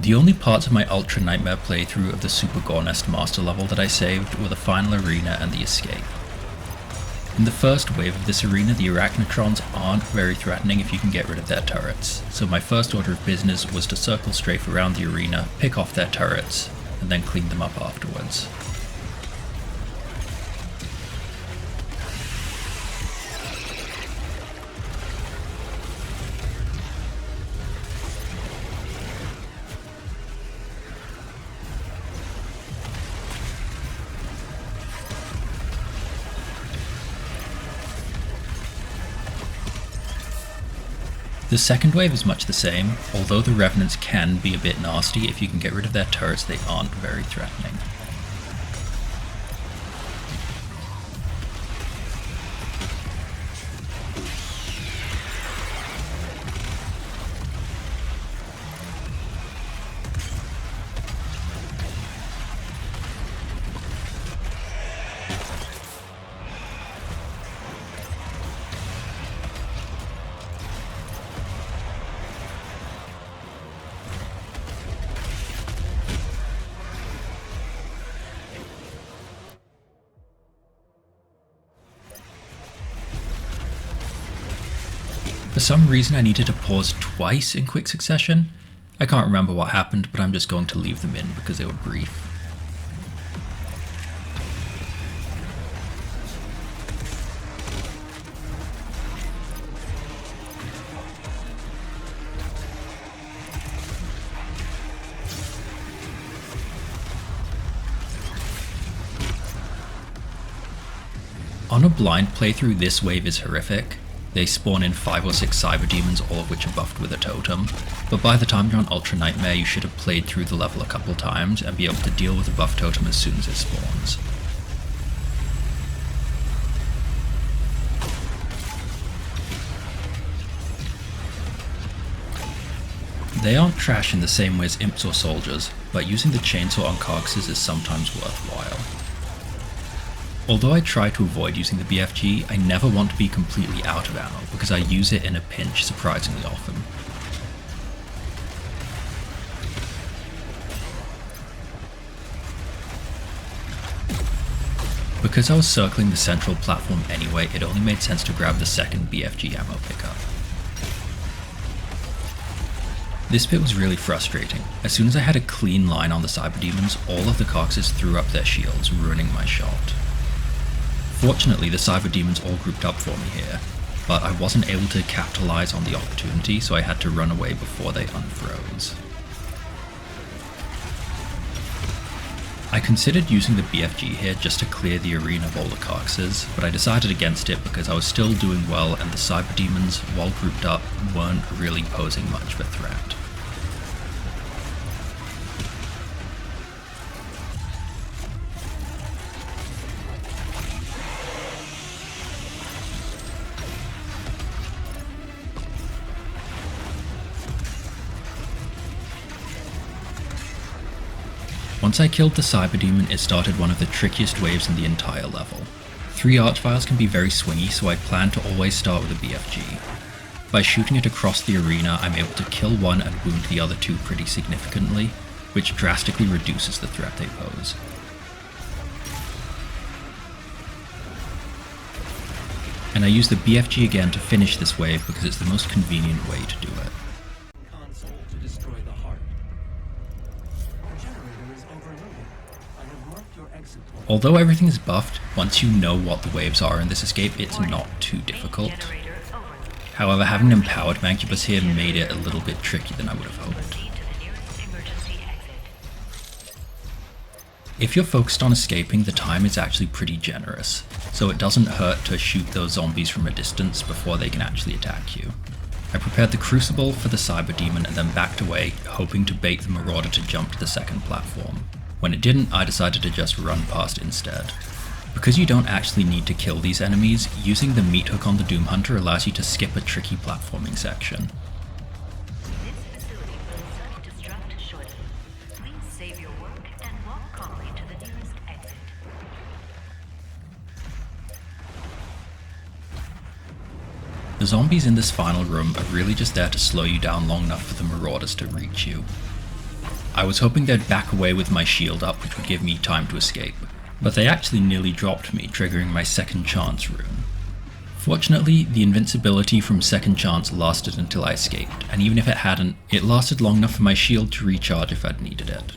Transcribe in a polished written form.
The only parts of my Ultra Nightmare playthrough of the Super Gore Nest Master level that I saved were the final arena and the escape. In the first wave of this arena, the Arachnotrons aren't very threatening if you can get rid of their turrets, so my first order of business was to circle strafe around the arena, pick off their turrets, and then clean them up afterwards. The second wave is much the same, although the Revenants can be a bit nasty. If you can get rid of their turrets, they aren't very threatening. For some reason I needed to pause twice in quick succession. I can't remember what happened, but I'm just going to leave them in because they were brief. On a blind playthrough, this wave is horrific. They spawn in 5 or 6 cyber demons, all of which are buffed with a totem, but by the time you're on Ultra Nightmare you should have played through the level a couple times and be able to deal with a buff totem as soon as it spawns. They aren't trash in the same way as imps or soldiers, but using the chainsaw on carcasses is sometimes worthwhile. Although I try to avoid using the BFG, I never want to be completely out of ammo because I use it in a pinch surprisingly often. Because I was circling the central platform anyway, it only made sense to grab the second BFG ammo pickup. This bit was really frustrating. As soon as I had a clean line on the cyber demons, all of the carcasses threw up their shields, ruining my shot. Fortunately, the cyber demons all grouped up for me here, but I wasn't able to capitalize on the opportunity, so I had to run away before they unfroze. I considered using the BFG here just to clear the arena of all the carcasses, but I decided against it because I was still doing well and the cyber demons, while grouped up, weren't really posing much of a threat. Once I killed the cyber demon, it started one of the trickiest waves in the entire level. 3 Archviles can be very swingy, so I plan to always start with a BFG. By shooting it across the arena, I'm able to kill one and wound the other 2 pretty significantly, which drastically reduces the threat they pose. And I use the BFG again to finish this wave because it's the most convenient way to do it. Although everything is buffed, once you know what the waves are in this escape, it's not too difficult. However, having an empowered Mancubus here made it a little bit trickier than I would have hoped. If you're focused on escaping, the time is actually pretty generous, so it doesn't hurt to shoot those zombies from a distance before they can actually attack you. I prepared the Crucible for the Cyber Demon and then backed away, hoping to bait the Marauder to jump to the second platform. When it didn't, I decided to just run past instead. Because you don't actually need to kill these enemies, using the meat hook on the Doom Hunter allows you to skip a tricky platforming section. This facility will self-destruct shortly. Please save your work and walk calmly to the nearest exit. The zombies in this final room are really just there to slow you down long enough for the Marauders to reach you. I was hoping they'd back away with my shield up, which would give me time to escape, but they actually nearly dropped me, triggering my second chance rune. Fortunately, the invincibility from second chance lasted until I escaped, and even if it hadn't, it lasted long enough for my shield to recharge if I'd needed it.